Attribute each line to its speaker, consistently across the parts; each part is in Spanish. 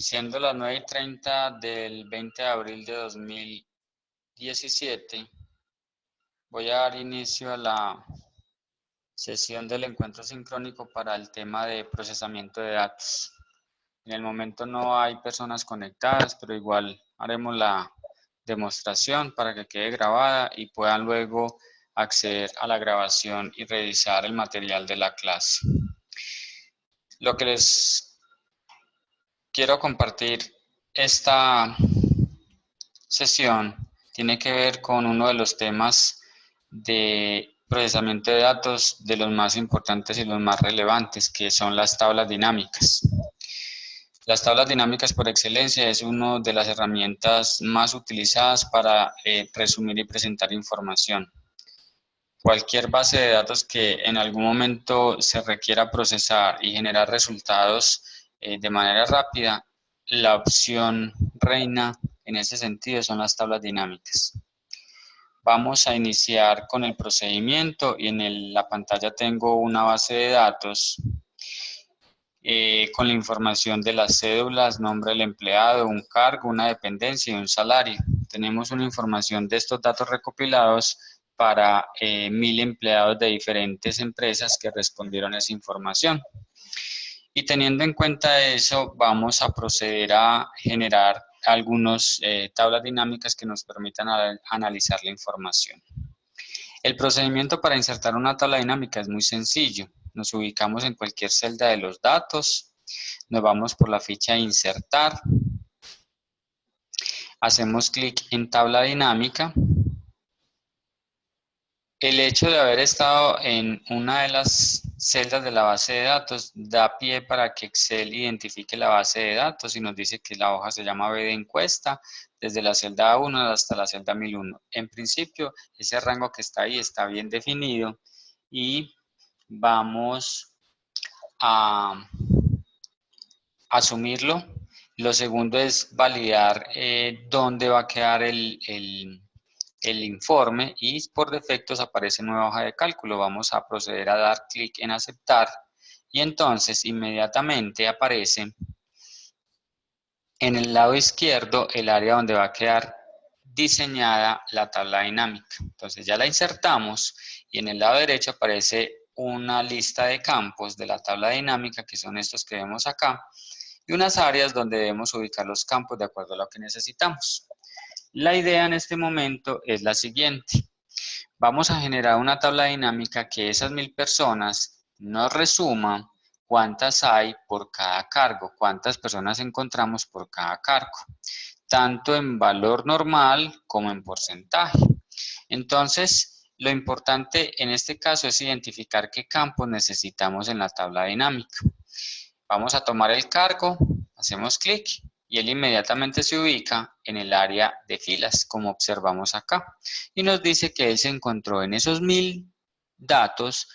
Speaker 1: Siendo las 9:30 del 20 de abril de 2017, voy a dar inicio a la sesión del encuentro sincrónico para el tema de procesamiento de datos. En el momento no hay personas conectadas, pero igual haremos la demostración para que quede grabada y puedan luego acceder a la grabación y revisar el material de la clase. Lo que les quiero compartir esta sesión tiene que ver con uno de los temas de procesamiento de datos de los más importantes y los más relevantes, que son las tablas dinámicas. Las tablas dinámicas por excelencia es una de las herramientas más utilizadas para resumir y presentar información. Cualquier base de datos que en algún momento se requiera procesar y generar resultados de manera rápida, la opción reina en ese sentido son las tablas dinámicas. Vamos a iniciar con el procedimiento y en la pantalla tengo una base de datos con la información de las cédulas, nombre del empleado, un cargo, una dependencia y un salario. Tenemos una información de estos datos recopilados para 1000 empleados de diferentes empresas que respondieron a esa información. Y teniendo en cuenta eso, vamos a proceder a generar algunas tablas dinámicas que nos permitan analizar la información. El procedimiento para insertar una tabla dinámica es muy sencillo. Nos ubicamos en cualquier celda de los datos, nos vamos por la ficha Insertar, hacemos clic en Tabla dinámica. El hecho de haber estado en una de las celdas de la base de datos da pie para que Excel identifique la base de datos y nos dice que la hoja se llama B de encuesta, desde la celda 1 hasta la celda 1001. En principio, ese rango que está ahí está bien definido y vamos a asumirlo. Lo segundo es validar dónde va a quedar el informe y por defectos aparece nueva hoja de cálculo. Vamos a proceder a dar clic en aceptar y entonces inmediatamente aparece en el lado izquierdo el área donde va a quedar diseñada la tabla dinámica. Entonces ya la insertamos y en el lado derecho aparece una lista de campos de la tabla dinámica, que son estos que vemos acá, y unas áreas donde debemos ubicar los campos de acuerdo a lo que necesitamos. La idea en este momento es la siguiente. Vamos a generar una tabla dinámica que esas 1000 personas nos resuma cuántas hay por cada cargo, cuántas personas encontramos por cada cargo, tanto en valor normal como en porcentaje. Entonces, lo importante en este caso es identificar qué campos necesitamos en la tabla dinámica. Vamos a tomar el cargo, hacemos clic y él inmediatamente se ubica en el área de filas, como observamos acá. Y nos dice que él se encontró en esos 1000 datos,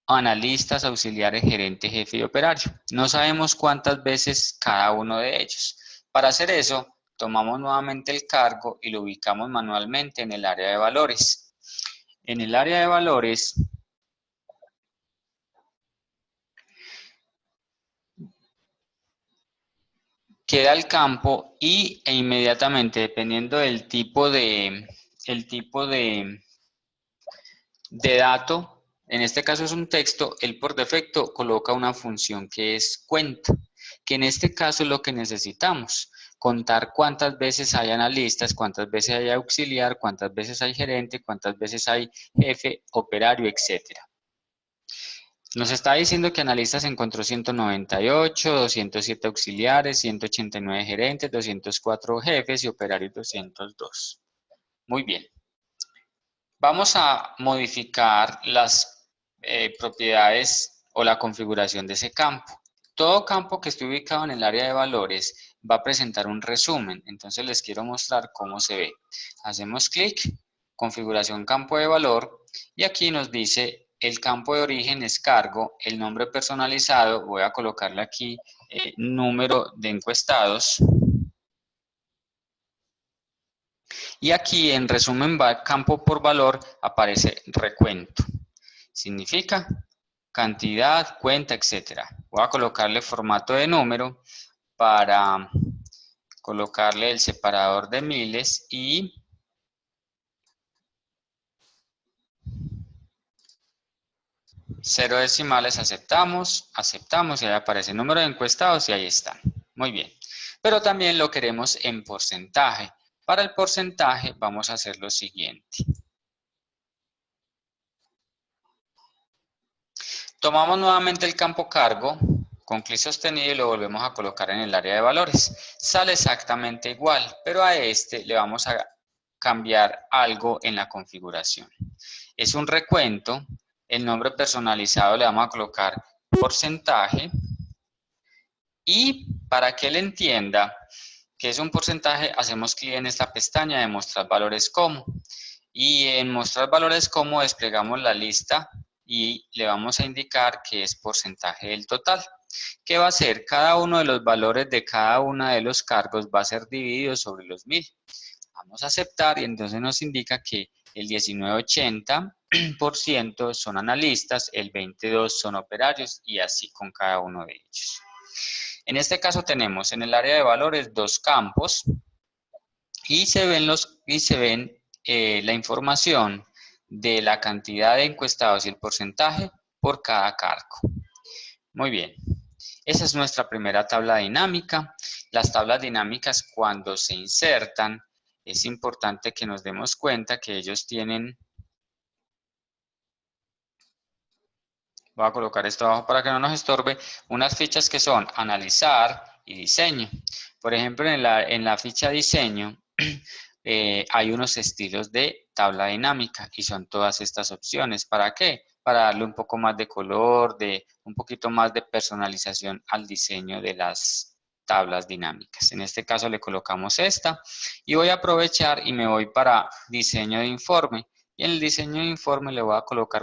Speaker 1: analistas, auxiliares, gerente, jefe y operario. No sabemos cuántas veces cada uno de ellos. Para hacer eso, tomamos nuevamente el cargo y lo ubicamos manualmente en el área de valores. En el área de valores, queda el campo e inmediatamente, dependiendo del tipo de dato, en este caso es un texto, él por defecto coloca una función que es cuenta, que en este caso es lo que necesitamos, contar cuántas veces hay analistas, cuántas veces hay auxiliar, cuántas veces hay gerente, cuántas veces hay jefe, operario, etcétera. Nos está diciendo que analistas encontró 198, 207 auxiliares, 189 gerentes, 204 jefes y operarios 202. Muy bien. Vamos a modificar las propiedades o la configuración de ese campo. Todo campo que esté ubicado en el área de valores va a presentar un resumen. Entonces les quiero mostrar cómo se ve. Hacemos clic, configuración campo de valor y aquí nos dice el campo de origen es cargo, el nombre personalizado, voy a colocarle aquí número de encuestados. Y aquí en resumen campo por valor aparece recuento. Significa cantidad, cuenta, etcétera. Voy a colocarle formato de número para colocarle el separador de miles y cero decimales, aceptamos y ahí aparece el número de encuestados y ahí están. Muy bien. Pero también lo queremos en porcentaje. Para el porcentaje vamos a hacer lo siguiente. Tomamos nuevamente el campo cargo con clic sostenido y lo volvemos a colocar en el área de valores. Sale exactamente igual, pero a este le vamos a cambiar algo en la configuración. Es un recuento, el nombre personalizado le vamos a colocar porcentaje y para que él entienda que es un porcentaje, hacemos clic en esta pestaña de mostrar valores como. Y en mostrar valores como desplegamos la lista y le vamos a indicar que es porcentaje del total. ¿Qué va a hacer? Cada uno de los valores de cada uno de los cargos va a ser dividido sobre los 1000. Vamos a aceptar y entonces nos indica que el 19,80% son analistas, el 22% son operarios y así con cada uno de ellos. En este caso tenemos en el área de valores dos campos y se ven la información de la cantidad de encuestados y el porcentaje por cada cargo. Muy bien, esa es nuestra primera tabla dinámica. Las tablas dinámicas cuando se insertan es importante que nos demos cuenta que ellos tienen... Voy a colocar esto abajo para que no nos estorbe. Unas fichas que son analizar y diseño. Por ejemplo, en la ficha diseño hay unos estilos de tabla dinámica y son todas estas opciones. ¿Para qué? Para darle un poco más de color, un poquito más de personalización al diseño de las tablas dinámicas. En este caso le colocamos esta y voy a aprovechar y me voy para diseño de informe. Y en el diseño de informe le voy a colocar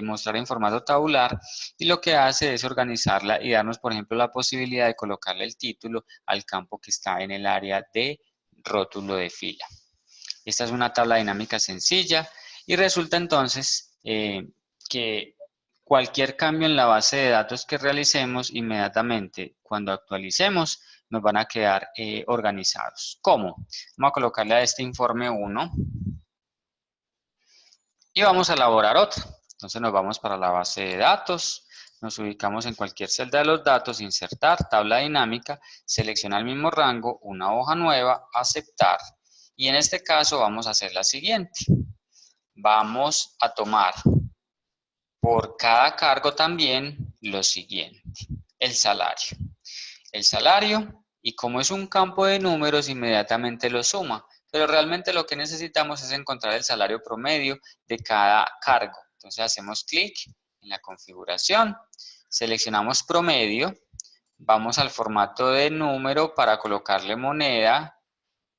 Speaker 1: mostrar en formato tabular y lo que hace es organizarla y darnos, por ejemplo, la posibilidad de colocarle el título al campo que está en el área de rótulo de fila. Esta es una tabla dinámica sencilla y resulta entonces que cualquier cambio en la base de datos que realicemos inmediatamente cuando actualicemos nos van a quedar organizados. ¿Cómo? Vamos a colocarle a este informe 1 y vamos a elaborar otro. Entonces nos vamos para la base de datos, nos ubicamos en cualquier celda de los datos, insertar, tabla dinámica, selecciona el mismo rango, una hoja nueva, aceptar. Y en este caso vamos a hacer la siguiente. Vamos a tomar por cada cargo también lo siguiente, el salario. El salario, y como es un campo de números, inmediatamente lo suma. Pero realmente lo que necesitamos es encontrar el salario promedio de cada cargo. Entonces hacemos clic en la configuración, seleccionamos promedio, vamos al formato de número para colocarle moneda,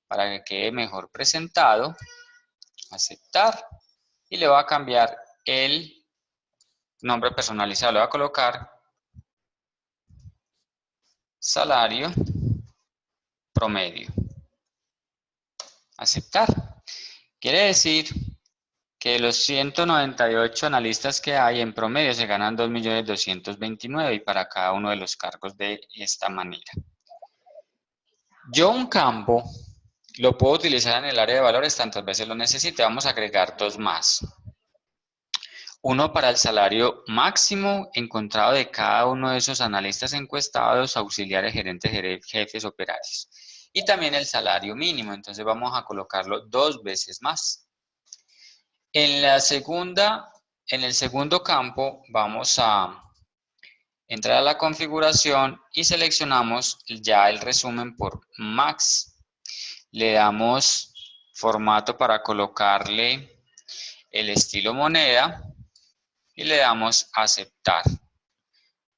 Speaker 1: para que quede mejor presentado, aceptar, y le voy a cambiar el nombre personalizado, le voy a colocar salario promedio. Aceptar. Quiere decir que los 198 analistas que hay en promedio se ganan 2.229.000 y para cada uno de los cargos de esta manera. Yo un campo lo puedo utilizar en el área de valores tantas veces lo necesite. Vamos a agregar dos más. Uno para el salario máximo encontrado de cada uno de esos analistas encuestados, auxiliares, gerentes, jefes, operarios. Y también el salario mínimo, entonces vamos a colocarlo dos veces más. En el segundo campo vamos a entrar a la configuración y seleccionamos ya el resumen por max. Le damos formato para colocarle el estilo moneda y le damos aceptar.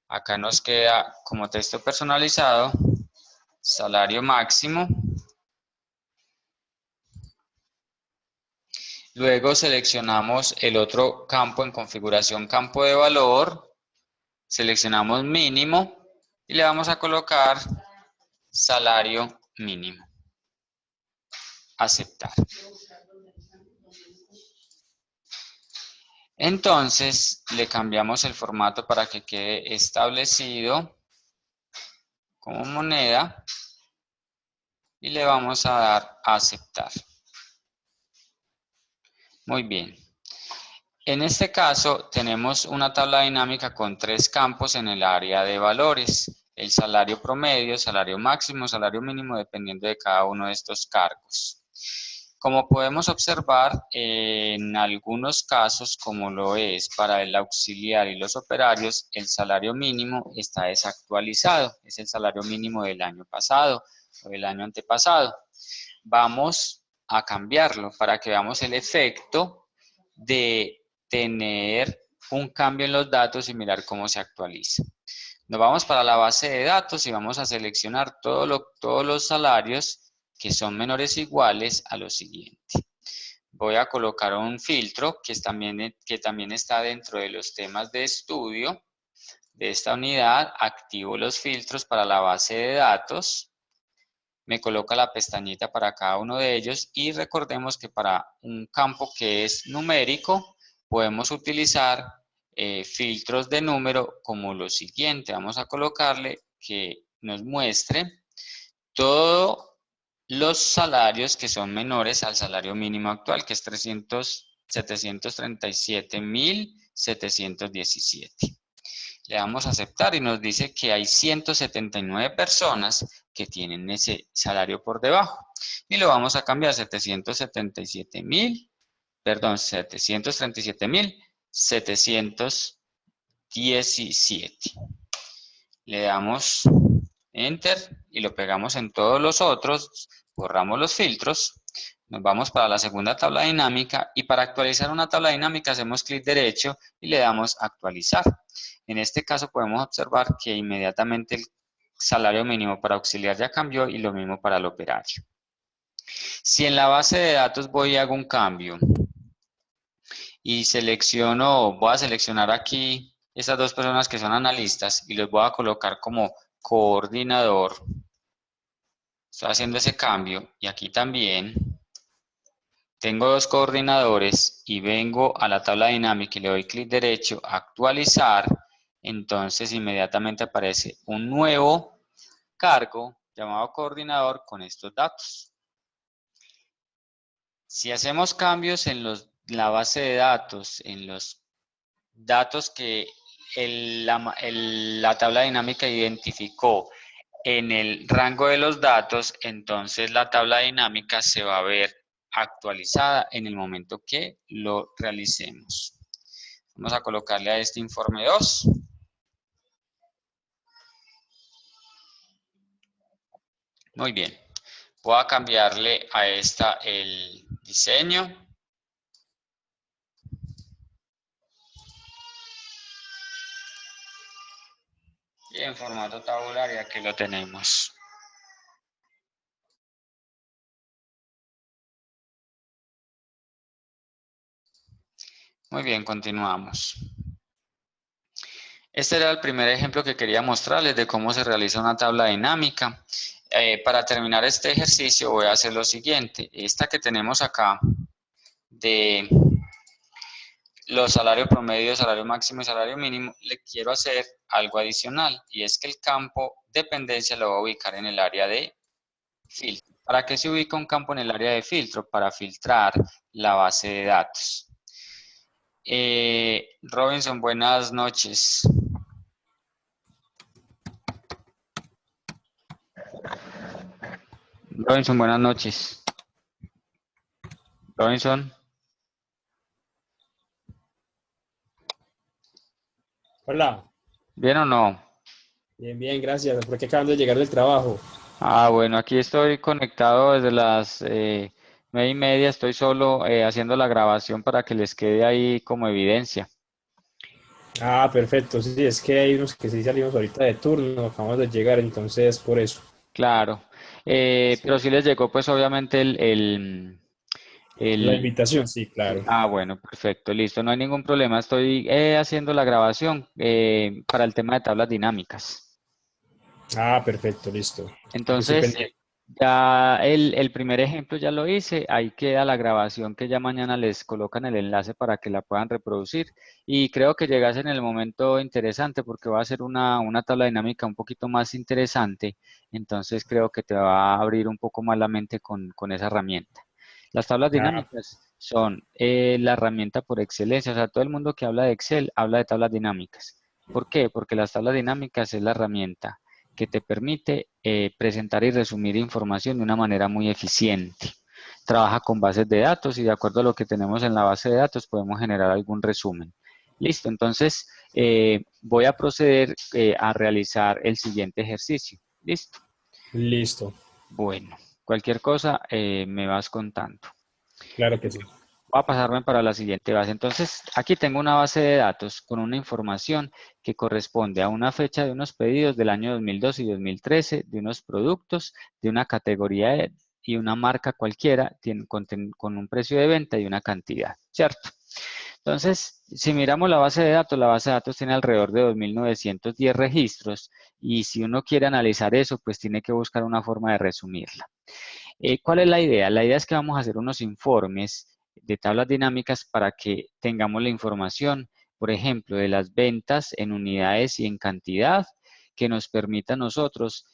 Speaker 1: Acá nos queda como texto personalizado, salario máximo. Luego seleccionamos el otro campo en configuración, campo de valor. Seleccionamos mínimo y le vamos a colocar salario mínimo. Aceptar. Entonces le cambiamos el formato para que quede establecido como moneda y le vamos a dar a aceptar. Muy bien. En este caso tenemos una tabla dinámica con 3 campos en el área de valores. El salario promedio, salario máximo, salario mínimo, dependiendo de cada uno de estos cargos. Como podemos observar, en algunos casos, como lo es para el auxiliar y los operarios, el salario mínimo está desactualizado. Es el salario mínimo del año pasado o del año antepasado. Vamos a cambiarlo para que veamos el efecto de tener un cambio en los datos y mirar cómo se actualiza. Nos vamos para la base de datos y vamos a seleccionar todos los salarios que son menores o iguales a lo siguiente. Voy a colocar un filtro que también está dentro de los temas de estudio de esta unidad. Activo los filtros para la base de datos. Me coloca la pestañita para cada uno de ellos y recordemos que para un campo que es numérico podemos utilizar filtros de número como lo siguiente. Vamos a colocarle que nos muestre todos los salarios que son menores al salario mínimo actual, que es 737.717. Le damos a aceptar y nos dice que hay 179 personas que tienen ese salario por debajo. Y lo vamos a cambiar 737.717. Le damos Enter y lo pegamos en todos los otros, borramos los filtros, nos vamos para la segunda tabla dinámica y para actualizar una tabla dinámica hacemos clic derecho y le damos actualizar. En este caso podemos observar que inmediatamente el salario mínimo para auxiliar ya cambió y lo mismo para el operario. Si en la base de datos voy y hago un cambio y voy a seleccionar aquí estas dos personas que son analistas y los voy a colocar como coordinador. Estoy haciendo ese cambio y aquí también tengo dos coordinadores y vengo a la tabla dinámica y le doy clic derecho, actualizar, entonces inmediatamente aparece un nuevo cargo llamado coordinador con estos datos. Si hacemos cambios en la base de datos, en los datos que la tabla dinámica identificó en el rango de los datos, entonces la tabla dinámica se va a ver actualizada en el momento que lo realicemos. Vamos a colocarle a este informe 2. Muy bien. Voy a cambiarle a esta el diseño. Y en formato tabular, y aquí lo tenemos. Muy bien, continuamos. Este era el primer ejemplo que quería mostrarles de cómo se realiza una tabla dinámica. Para terminar este ejercicio voy a hacer lo siguiente. Esta que tenemos acá de los salarios promedio, salario máximo y salario mínimo, le quiero hacer algo adicional y es que el campo dependencia lo voy a ubicar en el área de filtro. ¿Para qué se ubica un campo en el área de filtro? Para filtrar la base de datos. Robinson, buenas noches. Robinson, buenas noches. Robinson.
Speaker 2: Hola.
Speaker 1: ¿Bien o no?
Speaker 2: Bien, bien, gracias. Por aquí acabando de llegar del trabajo.
Speaker 1: Bueno, aquí estoy conectado desde las 9:30. Estoy solo haciendo la grabación para que les quede ahí como evidencia.
Speaker 2: Ah, perfecto. Sí, es que hay unos que sí salimos ahorita de turno, acabamos de llegar, entonces por eso.
Speaker 1: Claro. Pero sí les llegó pues obviamente
Speaker 2: La
Speaker 1: el-
Speaker 2: invitación, sí, claro.
Speaker 1: bueno, perfecto, listo, no hay ningún problema. Estoy haciendo la grabación para el tema de tablas dinámicas.
Speaker 2: Ah, perfecto, listo. Aquí estoy
Speaker 1: Entonces,
Speaker 2: pendiente.
Speaker 1: Ya el primer ejemplo ya lo hice, ahí queda la grabación que ya mañana les colocan el enlace para que la puedan reproducir y creo que llegas en el momento interesante porque va a ser una tabla dinámica un poquito más interesante, entonces creo que te va a abrir un poco más la mente con esa herramienta. Las tablas
Speaker 2: Ah,
Speaker 1: dinámicas son la herramienta por excelencia, o sea, todo el mundo que habla de Excel habla de tablas dinámicas. ¿Por qué? Porque las tablas dinámicas es la herramienta que te permite presentar y resumir información de una manera muy eficiente. Trabaja con bases de datos y de acuerdo a lo que tenemos en la base de datos podemos generar algún resumen. Listo, entonces voy a proceder a realizar el siguiente ejercicio. Listo.
Speaker 2: listo,
Speaker 1: Bueno, cualquier cosa me vas contando.
Speaker 2: claro que sí.
Speaker 1: Voy a pasarme para la siguiente base. Entonces, aquí tengo una base de datos con una información que corresponde a una fecha de unos pedidos del año 2012 y 2013, de unos productos, de una categoría y una marca cualquiera, con un precio de venta y una cantidad, ¿cierto? Entonces, si miramos la base de datos tiene alrededor de 2.910 registros y si uno quiere analizar eso, pues tiene que buscar una forma de resumirla. ¿Cuál es la idea? La idea es que vamos a hacer unos informes de tablas dinámicas para que tengamos la información, por ejemplo, de las ventas en unidades y en cantidad, que nos permita a nosotros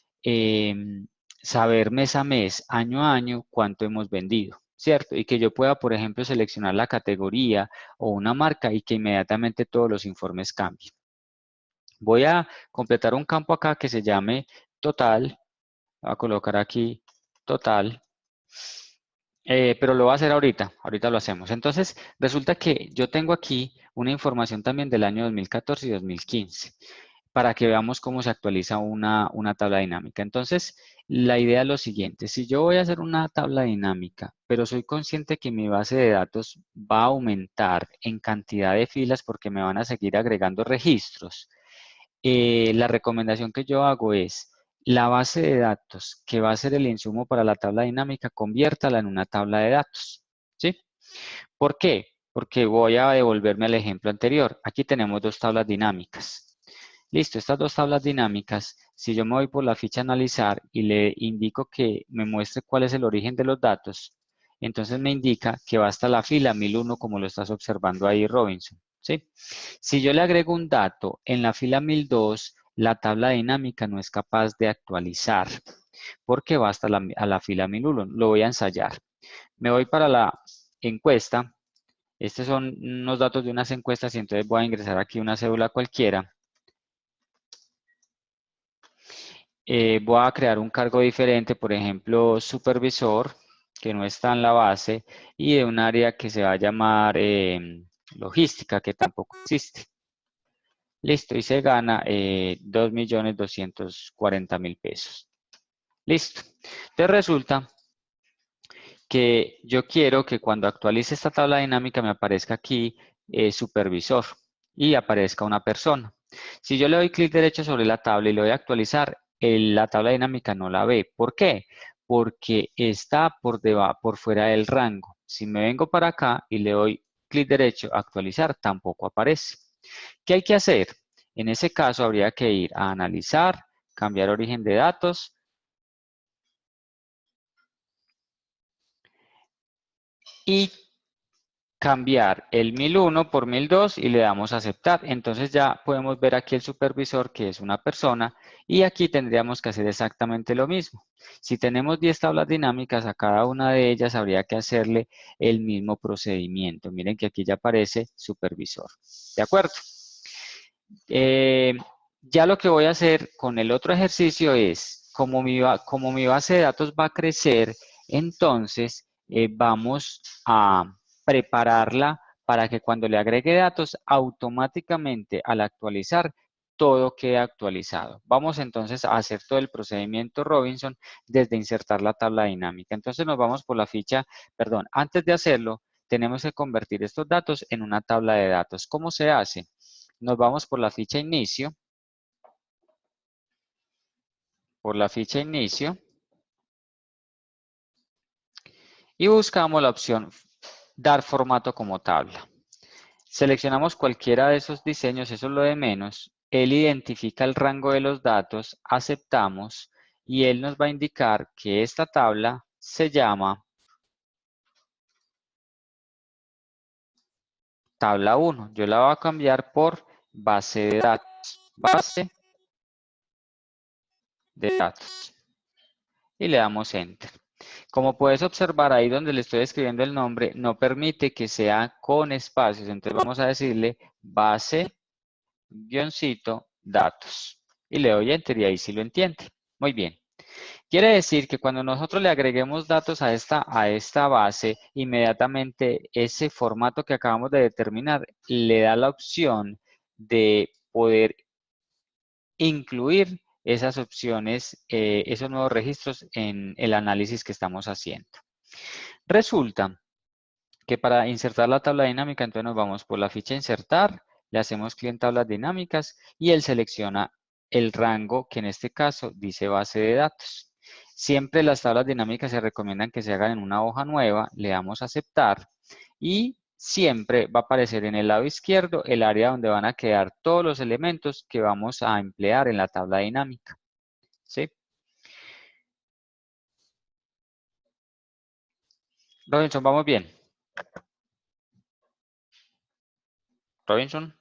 Speaker 1: saber mes a mes, año a año, cuánto hemos vendido, ¿cierto? Y que yo pueda, por ejemplo, seleccionar la categoría o una marca y que inmediatamente todos los informes cambien. Voy a completar un campo acá que se llame total. Voy a colocar aquí total. Pero lo voy a hacer ahorita lo hacemos. Entonces, resulta que yo tengo aquí una información también del año 2014 y 2015 para que veamos cómo se actualiza una tabla dinámica. Entonces, la idea es lo siguiente, si yo voy a hacer una tabla dinámica, pero soy consciente que mi base de datos va a aumentar en cantidad de filas porque me van a seguir agregando registros, la recomendación que yo hago es la base de datos que va a ser el insumo para la tabla dinámica, conviértala en una tabla de datos. ¿Sí? ¿Por qué? Porque voy a devolverme al ejemplo anterior. Aquí tenemos dos tablas dinámicas. Listo, estas dos tablas dinámicas, si yo me voy por la ficha analizar y le indico que me muestre cuál es el origen de los datos, entonces me indica que va hasta la fila 1001 como lo estás observando ahí, Robinson. ¿Sí? Si yo le agrego un dato en la fila 1002, la tabla dinámica no es capaz de actualizar porque va hasta a la fila 1001. Lo voy a ensayar. Me voy para la encuesta. Estos son unos datos de unas encuestas y entonces voy a ingresar aquí una cédula cualquiera. Voy a crear un cargo diferente, por ejemplo, supervisor, que no está en la base, y de un área que se va a llamar logística, que tampoco existe. Listo, y se gana 2.240.000 pesos. Listo. Entonces resulta que yo quiero que cuando actualice esta tabla dinámica me aparezca aquí supervisor y aparezca una persona. Si yo le doy clic derecho sobre la tabla y le doy a actualizar, la tabla dinámica no la ve. ¿Por qué? Porque está por fuera del rango. Si me vengo para acá y le doy clic derecho a actualizar, tampoco aparece. ¿Qué hay que hacer? En ese caso habría que ir a analizar, cambiar origen de datos y cambiar el 1001 por 1002 y le damos a aceptar. Entonces ya podemos ver aquí el supervisor que es una persona y aquí tendríamos que hacer exactamente lo mismo. Si tenemos 10 tablas dinámicas, a cada una de ellas habría que hacerle el mismo procedimiento. Miren que aquí ya aparece supervisor. ¿De acuerdo? Ya lo que voy a hacer con el otro ejercicio es, como mi base de datos va a crecer, entonces vamos a prepararla para que cuando le agregue datos, automáticamente al actualizar, todo quede actualizado. Vamos entonces a hacer todo el procedimiento Robinson desde insertar la tabla dinámica. Entonces nos vamos por la ficha, perdón, antes de hacerlo, tenemos que convertir estos datos en una tabla de datos. ¿Cómo se hace? Nos vamos por la ficha inicio, y buscamos la opción dar formato como tabla. Seleccionamos cualquiera de esos diseños, eso es lo de menos. Él identifica el rango de los datos, aceptamos y él nos va a indicar que esta tabla se llama tabla 1. Yo la voy a cambiar por base de datos. Base de datos. Y le damos Enter. Como puedes observar ahí donde le estoy escribiendo el nombre, no permite que sea con espacios. Entonces vamos a decirle base, guioncito, datos. Y le doy Enter y ahí sí lo entiende. Muy bien. Quiere decir que cuando nosotros le agreguemos datos a esta base, inmediatamente ese formato que acabamos de determinar le da la opción de poder incluir esas opciones, esos nuevos registros en el análisis que estamos haciendo. Resulta que para insertar la tabla dinámica, entonces nos vamos por la ficha insertar, le hacemos clic en tablas dinámicas y él selecciona el rango que en este caso dice base de datos. Siempre las tablas dinámicas se recomiendan que se hagan en una hoja nueva, le damos a aceptar y siempre va a aparecer en el lado izquierdo el área donde van a quedar todos los elementos que vamos a emplear en la tabla dinámica. ¿Sí? Robinson, ¿vamos bien? Robinson.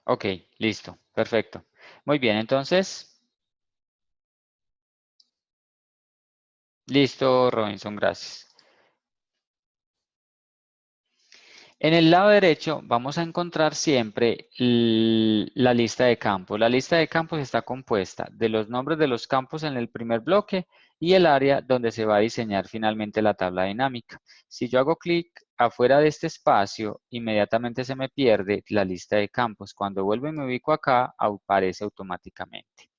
Speaker 1: Ok, listo, perfecto. Muy bien, entonces, listo, Robinson, gracias. En el lado derecho vamos a encontrar siempre la lista de campos. La lista de campos está compuesta de los nombres de los campos en el primer bloque y el área donde se va a diseñar finalmente la tabla dinámica. Si yo hago clic afuera de este espacio, inmediatamente se me pierde la lista de campos. Cuando vuelvo y me ubico acá, aparece automáticamente.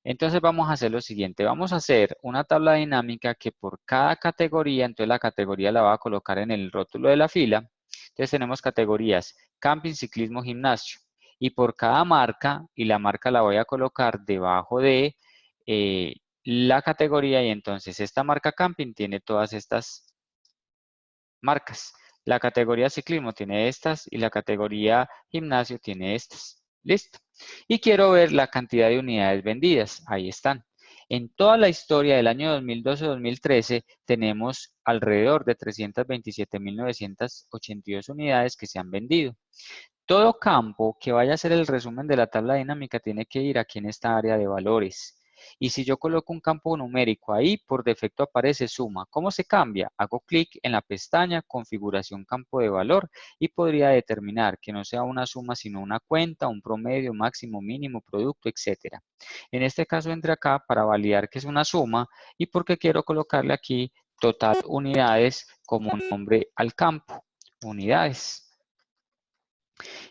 Speaker 1: Entonces vamos a hacer lo siguiente, vamos a hacer una tabla dinámica que por cada categoría, entonces la categoría la va a colocar en el rótulo de la fila. Entonces tenemos categorías camping, ciclismo, gimnasio. Y por cada marca, y la marca la voy a colocar debajo de la categoría y entonces esta marca camping tiene todas estas marcas. La categoría ciclismo tiene estas y la categoría gimnasio tiene estas. ¿Listo? Y quiero ver la cantidad de unidades vendidas. Ahí están. En toda la historia del año 2012-2013 tenemos alrededor de 327.982 unidades que se han vendido. Todo campo que vaya a ser el resumen de la tabla dinámica tiene que ir aquí en esta área de valores. Y si yo coloco un campo numérico ahí, por defecto aparece suma. ¿Cómo se cambia? Hago clic en la pestaña configuración campo de valor y podría determinar que no sea una suma sino una cuenta, un promedio, máximo, mínimo, producto, etcétera. En este caso entré acá para validar que es una suma y porque quiero colocarle aquí total unidades como un nombre al campo. Unidades.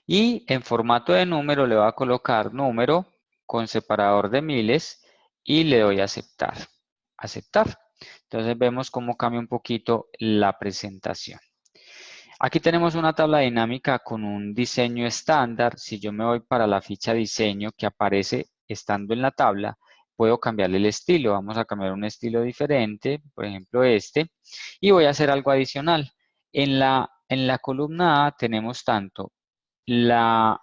Speaker 1: Y en formato de número le voy a colocar número con separador de miles y le doy a aceptar. Aceptar. Entonces vemos cómo cambia un poquito la presentación. Aquí tenemos una tabla dinámica con un diseño estándar. Si yo me voy para la ficha diseño que aparece estando en la tabla, puedo cambiarle el estilo. Vamos a cambiar un estilo diferente, por ejemplo este, y voy a hacer algo adicional. En la columna A tenemos tanto la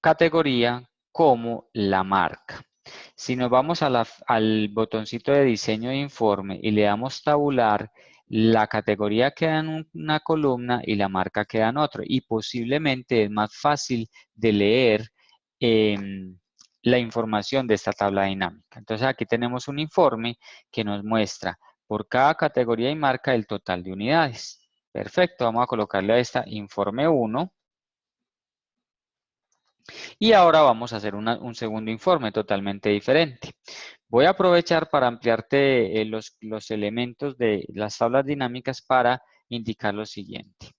Speaker 1: categoría como la marca. Si nos vamos al botoncito de diseño de informe y le damos tabular, la categoría queda en una columna y la marca queda en otra. Y posiblemente es más fácil de leer la información de esta tabla dinámica. Entonces aquí tenemos un informe que nos muestra por cada categoría y marca el total de unidades. Perfecto, vamos a colocarle a esta informe 1. Y ahora vamos a hacer un segundo informe totalmente diferente. Voy a aprovechar para ampliarte los elementos de las tablas dinámicas para indicar lo siguiente.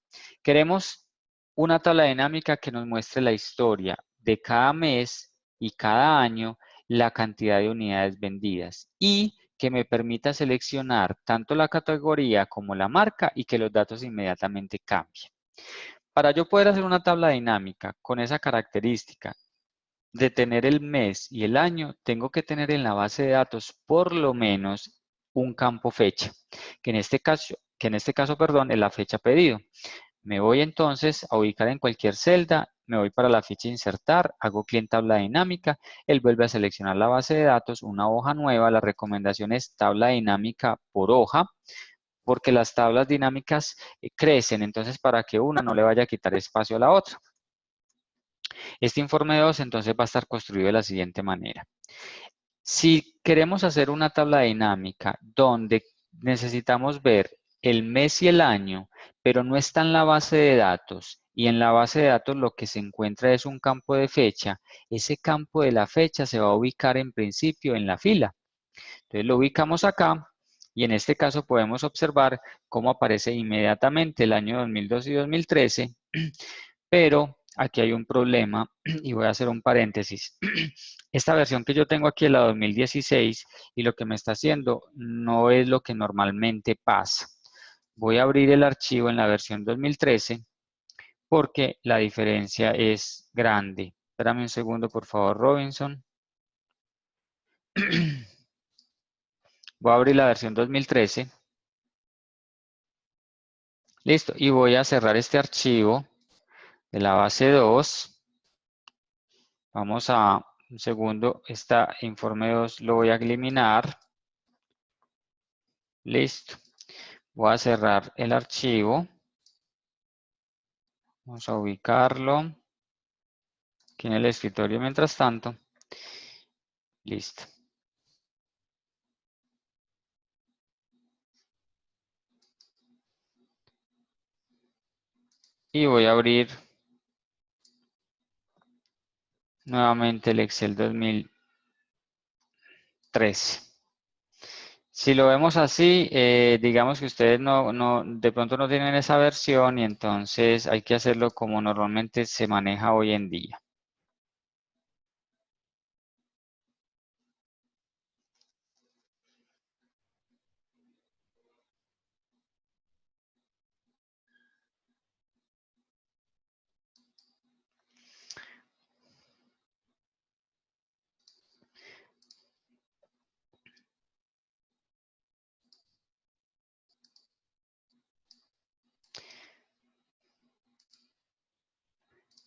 Speaker 1: Queremos una tabla dinámica que nos muestre la historia de cada mes y cada año, la cantidad de unidades vendidas y que me permita seleccionar tanto la categoría como la marca y que los datos inmediatamente cambien. Para yo poder hacer una tabla dinámica con esa característica de tener el mes y el año, tengo que tener en la base de datos por lo menos un campo fecha, que en este caso, perdón, es la fecha pedido. Me voy entonces a ubicar en cualquier celda, me voy para la ficha insertar, hago clic en tabla dinámica, él vuelve a seleccionar la base de datos, una hoja nueva, la recomendación es tabla dinámica por hoja, porque las tablas dinámicas crecen, entonces para que una no le vaya a quitar espacio a la otra. Este informe 2 entonces va a estar construido de la siguiente manera. Si queremos hacer una tabla dinámica donde necesitamos ver el mes y el año, pero no está en la base de datos, y en la base de datos lo que se encuentra es un campo de fecha, ese campo de la fecha se va a ubicar en principio en la fila. Entonces lo ubicamos acá, y en este caso podemos observar cómo aparece inmediatamente el año 2012 y 2013, pero aquí hay un problema y voy a hacer un paréntesis. Esta versión que yo tengo aquí es la 2016 y lo que me está haciendo no es lo que normalmente pasa. Voy a abrir el archivo en la versión 2013 porque la diferencia es grande. Espérame un segundo, por favor, Robinson. Voy a abrir la versión 2013. Listo, y voy a cerrar este archivo de la base 2. Vamos a, un segundo, este informe 2 lo voy a eliminar. Listo. Voy a cerrar el archivo. Vamos a ubicarlo aquí en el escritorio mientras tanto. Listo. Y voy a abrir nuevamente el Excel 2013. Si lo vemos así, digamos que ustedes de pronto no tienen esa versión y entonces hay que hacerlo como normalmente se maneja hoy en día.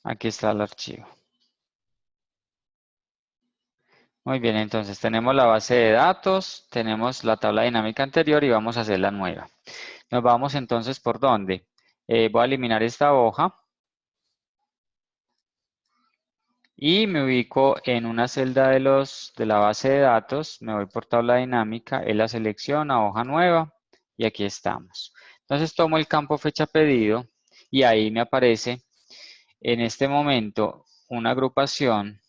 Speaker 1: Aquí está el archivo. Muy bien, entonces tenemos la base de datos, tenemos la tabla dinámica anterior y vamos a hacer la nueva. Nos vamos entonces por dónde. Voy a eliminar esta hoja y me ubico en una celda de la base de datos. Me voy por tabla dinámica, él la selecciona, hoja nueva y aquí estamos. Entonces tomo el campo fecha pedido y ahí me aparece en este momento una agrupación.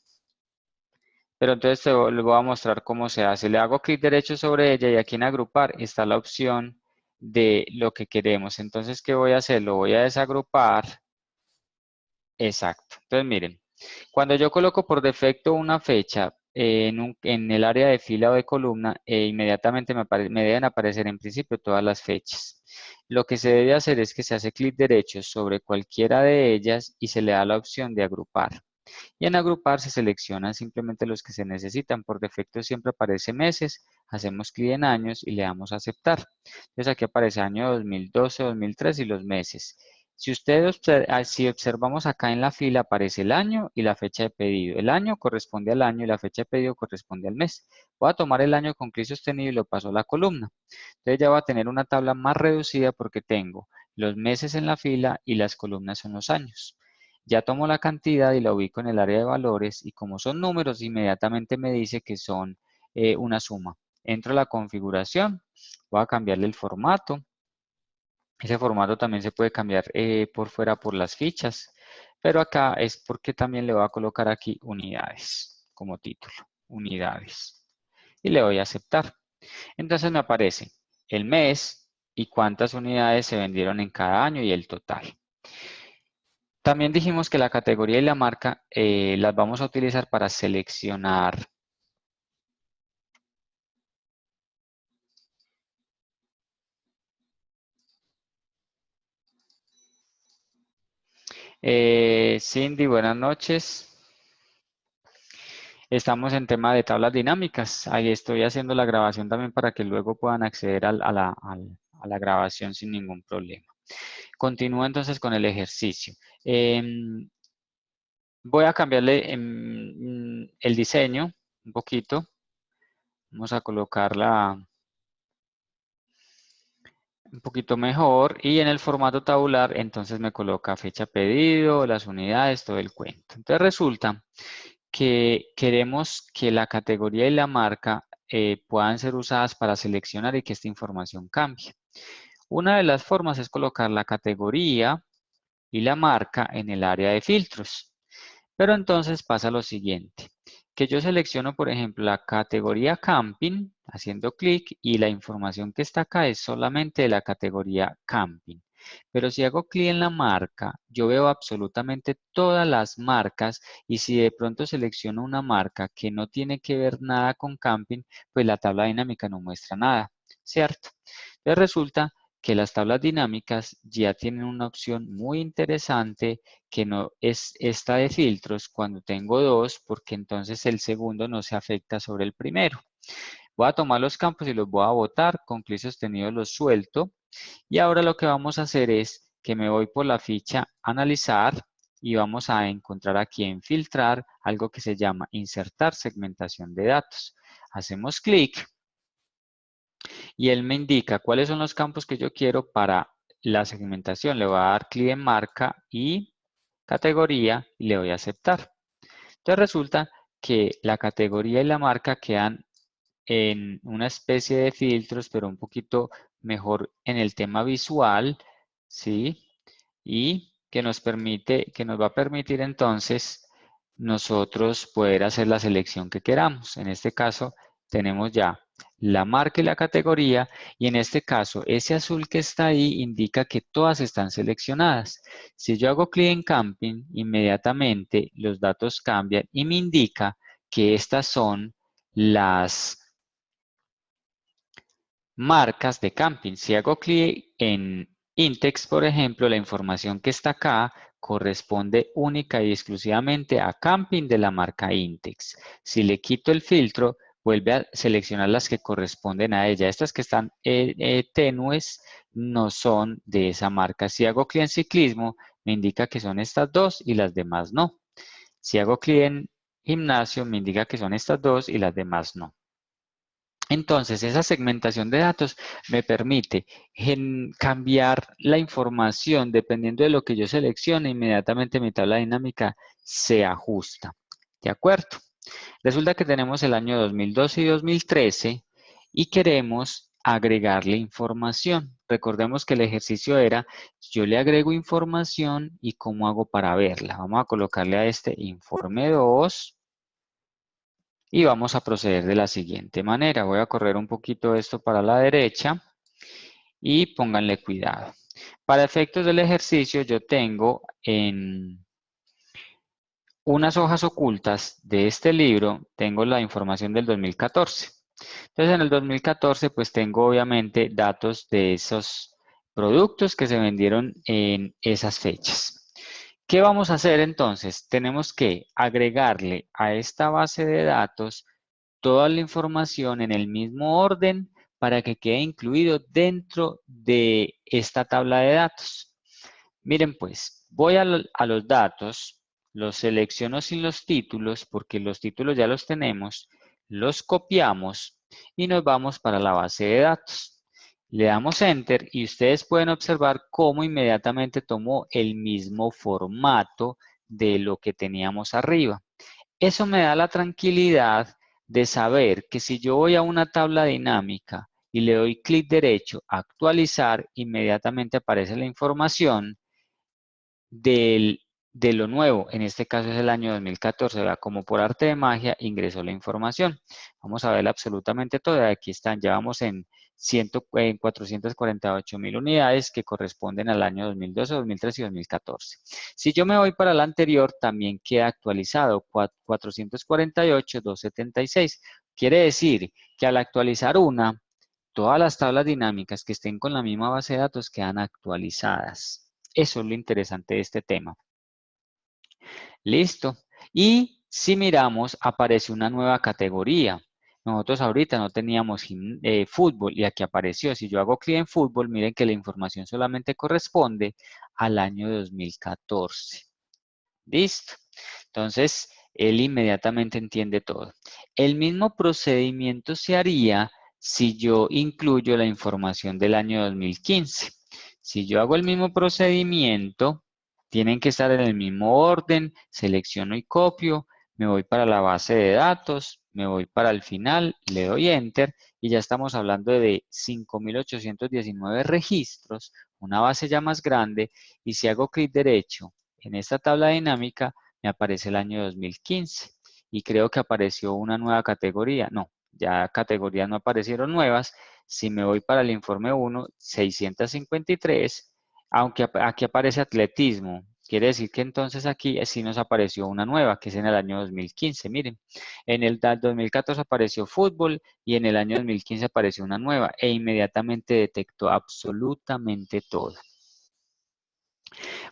Speaker 1: Pero entonces les voy a mostrar cómo se hace. Le hago clic derecho sobre ella y aquí en agrupar está la opción de lo que queremos. Entonces, ¿qué voy a hacer? Lo voy a desagrupar. Exacto. Entonces, miren, cuando yo coloco por defecto una fecha en el área de fila o de columna, inmediatamente me deben aparecer en principio todas las fechas. Lo que se debe hacer es que se hace clic derecho sobre cualquiera de ellas y se le da la opción de agrupar. Y en agrupar se seleccionan simplemente los que se necesitan. Por defecto siempre aparece meses, hacemos clic en años y le damos a aceptar. Entonces aquí aparece año 2012, 2003 y los meses. Si observamos acá en la fila aparece el año y la fecha de pedido. El año corresponde al año y la fecha de pedido corresponde al mes. Voy a tomar el año con clic sostenido y lo paso a la columna. Entonces ya va a tener una tabla más reducida porque tengo los meses en la fila y las columnas son los años. Ya tomo la cantidad y la ubico en el área de valores y como son números, inmediatamente me dice que son una suma. Entro a la configuración, voy a cambiarle el formato. Ese formato también se puede cambiar por fuera por las fichas, pero acá es porque también le voy a colocar aquí unidades como título, unidades. Y le doy a aceptar. Entonces me aparece el mes y cuántas unidades se vendieron en cada año y el total. También dijimos que la categoría y la marca las vamos a utilizar para seleccionar. Cindy, buenas noches. Estamos en tema de tablas dinámicas. Ahí estoy haciendo la grabación también para que luego puedan acceder a la grabación sin ningún problema. Continúo entonces con el ejercicio. Voy a cambiarle el diseño un poquito. Vamos a colocarla un poquito mejor y en el formato tabular entonces me coloca fecha pedido, las unidades, todo el cuento. Entonces resulta que queremos que la categoría y la marca puedan ser usadas para seleccionar y que esta información cambie. Una de las formas es colocar la categoría y la marca en el área de filtros. Pero entonces pasa lo siguiente, que yo selecciono, por ejemplo, la categoría camping, haciendo clic, y la información que está acá es solamente de la categoría camping. Pero si hago clic en la marca, yo veo absolutamente todas las marcas, y si de pronto selecciono una marca que no tiene que ver nada con camping, pues la tabla dinámica no muestra nada, ¿cierto? Entonces resulta que las tablas dinámicas ya tienen una opción muy interesante que no es esta de filtros cuando tengo dos, porque entonces el segundo no se afecta sobre el primero. Voy a tomar los campos y los voy a botar, con clic sostenido los suelto, y ahora lo que vamos a hacer es que me voy por la ficha analizar y vamos a encontrar aquí en filtrar algo que se llama insertar segmentación de datos. Hacemos clic y él me indica cuáles son los campos que yo quiero para la segmentación. Le voy a dar clic en marca y categoría y le voy a aceptar. Entonces resulta que la categoría y la marca quedan en una especie de filtros, pero un poquito mejor en el tema visual, ¿sí? Y que nos va a permitir entonces nosotros poder hacer la selección que queramos. En este caso tenemos ya la marca y la categoría, y en este caso ese azul que está ahí indica que todas están seleccionadas. Si yo hago clic en camping, inmediatamente los datos cambian y me indica que estas son las marcas de camping. Si hago clic en Intex, por ejemplo, la información que está acá corresponde única y exclusivamente a camping de la marca Intex. Si le quito el filtro, vuelve a seleccionar las que corresponden a ella. Estas que están tenues no son de esa marca. Si hago clic en ciclismo, me indica que son estas dos y las demás no. Si hago clic en gimnasio, me indica que son estas dos y las demás no. Entonces, esa segmentación de datos me permite cambiar la información dependiendo de lo que yo seleccione, inmediatamente mi tabla dinámica se ajusta. ¿De acuerdo? Resulta que tenemos el año 2012 y 2013 y queremos agregarle información. Recordemos que el ejercicio era, yo le agrego información y cómo hago para verla. Vamos a colocarle a este informe 2. Y vamos a proceder de la siguiente manera. Voy a correr un poquito esto para la derecha y pónganle cuidado. Para efectos del ejercicio yo tengo en unas hojas ocultas de este libro, tengo la información del 2014. Entonces en el 2014 pues tengo obviamente datos de esos productos que se vendieron en esas fechas. ¿Qué vamos a hacer entonces? Tenemos que agregarle a esta base de datos toda la información en el mismo orden para que quede incluido dentro de esta tabla de datos. Miren pues, voy a los datos, los selecciono sin los títulos porque los títulos ya los tenemos, los copiamos y nos vamos para la base de datos. Le damos Enter y ustedes pueden observar cómo inmediatamente tomó el mismo formato de lo que teníamos arriba. Eso me da la tranquilidad de saber que si yo voy a una tabla dinámica y le doy clic derecho a actualizar, inmediatamente aparece la información de lo nuevo. En este caso es el año 2014, ¿verdad? Como por arte de magia ingresó la información. Vamos a ver absolutamente todo. Aquí están, ya vamos en 448.000 unidades que corresponden al año 2012, 2013 y 2014. Si yo me voy para el anterior, también queda actualizado, 448.276. Quiere decir que al actualizar una, todas las tablas dinámicas que estén con la misma base de datos quedan actualizadas. Eso es lo interesante de este tema. Listo. Y si miramos, aparece una nueva categoría. Nosotros ahorita no teníamos fútbol y aquí apareció. Si yo hago clic en fútbol, miren que la información solamente corresponde al año 2014. ¿Listo? Entonces, él inmediatamente entiende todo. El mismo procedimiento se haría si yo incluyo la información del año 2015. Si yo hago el mismo procedimiento, tienen que estar en el mismo orden, selecciono y copio, me voy para la base de datos, me voy para el final, le doy Enter y ya estamos hablando de 5.819 registros, una base ya más grande, y si hago clic derecho en esta tabla dinámica, me aparece el año 2015 y creo que apareció una nueva categoría. No, ya categorías no aparecieron nuevas. Si me voy para el informe 1, 653, aunque aquí aparece atletismo. Quiere decir que entonces aquí sí nos apareció una nueva, que es en el año 2015. Miren, en el 2014 apareció fútbol y en el año 2015 apareció una nueva e inmediatamente detectó absolutamente todo.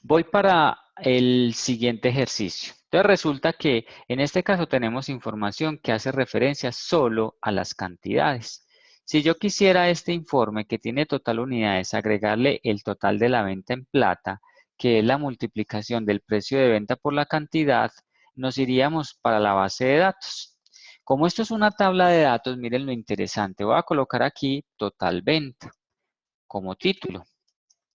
Speaker 1: Voy para el siguiente ejercicio. Entonces resulta que en este caso tenemos información que hace referencia solo a las cantidades. Si yo quisiera este informe que tiene total unidades, agregarle el total de la venta en plata, que es la multiplicación del precio de venta por la cantidad, nos iríamos para la base de datos. Como esto es una tabla de datos, miren lo interesante. Voy a colocar aquí total venta como título,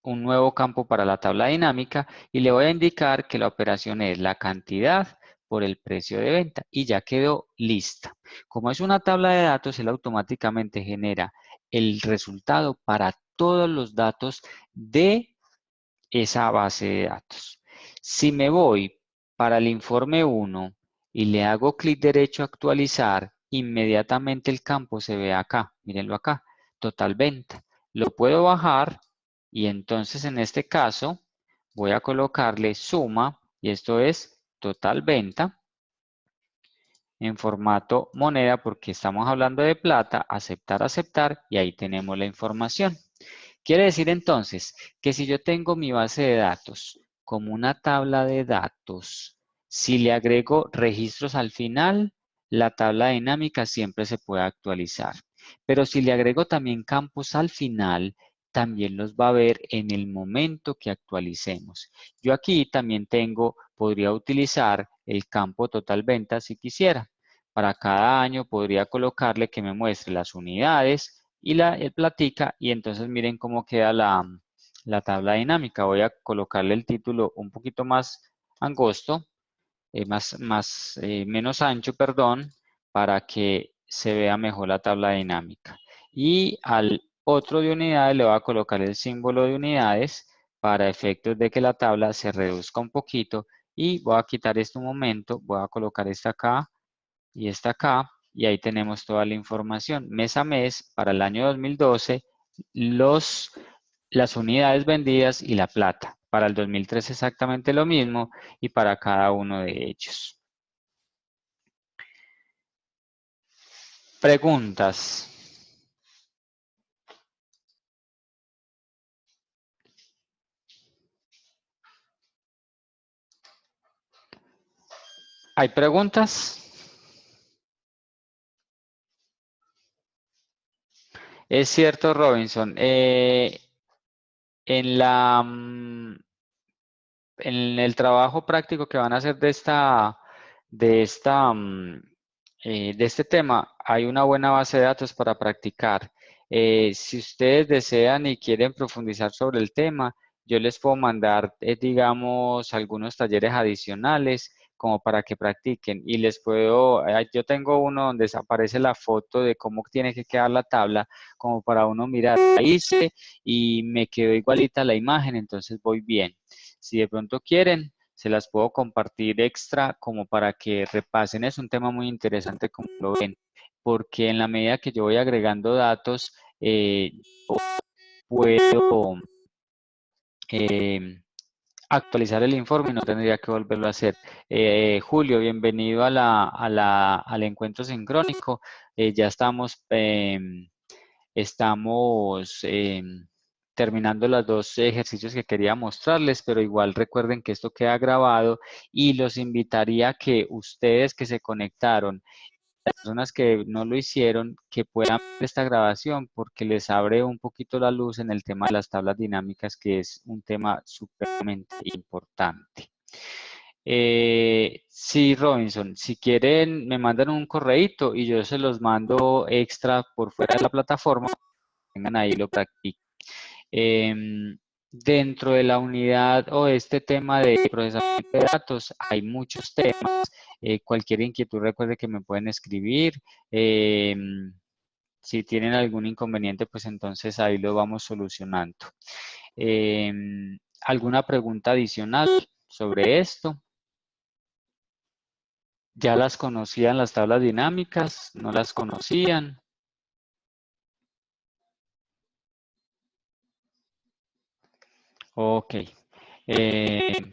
Speaker 1: un nuevo campo para la tabla dinámica y le voy a indicar que la operación es la cantidad por el precio de venta y ya quedó lista. Como es una tabla de datos, él automáticamente genera el resultado para todos los datos de esa base de datos. Si me voy para el informe 1 y le hago clic derecho a actualizar, inmediatamente el campo se ve acá, mírenlo acá, total venta. Lo puedo bajar y entonces en este caso voy a colocarle suma y esto es total venta en formato moneda porque estamos hablando de plata, aceptar, aceptar y ahí tenemos la información. Quiere decir entonces que si yo tengo mi base de datos como una tabla de datos, si le agrego registros al final, la tabla dinámica siempre se puede actualizar. Pero si le agrego también campos al final, también los va a ver en el momento que actualicemos. Yo aquí también podría utilizar el campo total venta si quisiera. Para cada año podría colocarle que me muestre las unidades y el platica y entonces miren cómo queda la tabla dinámica. Voy a colocarle el título un poquito más angosto, menos ancho, perdón, para que se vea mejor la tabla dinámica. Y al otro de unidades le voy a colocar el símbolo de unidades para efectos de que la tabla se reduzca un poquito y voy a quitar este un momento, voy a colocar esta acá y esta acá, y ahí tenemos toda la información. Mes a mes, para el año 2012, las unidades vendidas y la plata. Para el 2013 exactamente lo mismo y para cada uno de ellos. Preguntas. ¿Hay preguntas? Es cierto, Robinson. En en el trabajo práctico que van a hacer de esta, de este tema, hay una buena base de datos para practicar. Si ustedes desean y quieren profundizar sobre el tema, yo les puedo mandar, digamos, algunos talleres adicionales como para que practiquen y les puedo, yo tengo uno donde aparece la foto de cómo tiene que quedar la tabla, como para uno mirar, ahí hice y me quedó igualita la imagen, entonces voy bien. Si de pronto quieren, se las puedo compartir extra como para que repasen. Es un tema muy interesante como lo ven, porque en la medida que yo voy agregando datos, puedo eh, actualizar el informe y no tendría que volverlo a hacer. Julio, bienvenido al encuentro sincrónico. Ya estamos terminando los dos ejercicios que quería mostrarles, pero igual recuerden que esto queda grabado y los invitaría a que ustedes que se conectaron las personas que no lo hicieron, que puedan ver esta grabación porque les abre un poquito la luz en el tema de las tablas dinámicas, que es un tema supremamente importante. Sí, Robinson, si quieren me mandan un correíto y yo se los mando extra por fuera de la plataforma, tengan ahí lo practiquen. Dentro de la unidad o este tema de procesamiento de datos hay muchos temas. Cualquier inquietud recuerde que me pueden escribir. Si tienen algún inconveniente, pues entonces ahí lo vamos solucionando. ¿Alguna pregunta adicional sobre esto? ¿Ya las conocían las tablas dinámicas? ¿No las conocían? Ok.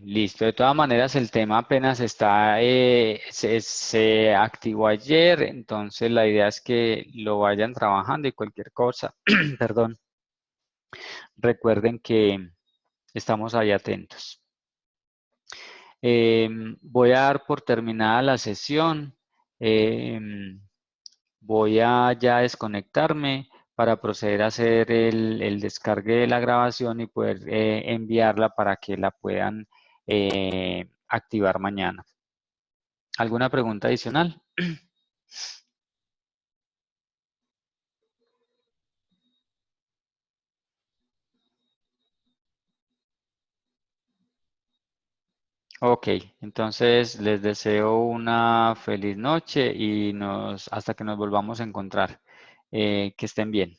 Speaker 1: Listo. De todas maneras, el tema apenas está, se activó ayer, entonces la idea es que lo vayan trabajando y cualquier cosa, perdón, recuerden que estamos ahí atentos. Voy a dar por terminada la sesión. Voy a ya desconectarme para proceder a hacer el descargue de la grabación y poder enviarla para que la puedan activar mañana. ¿Alguna pregunta adicional? Ok, entonces les deseo una feliz noche y hasta que nos volvamos a encontrar. Que estén bien.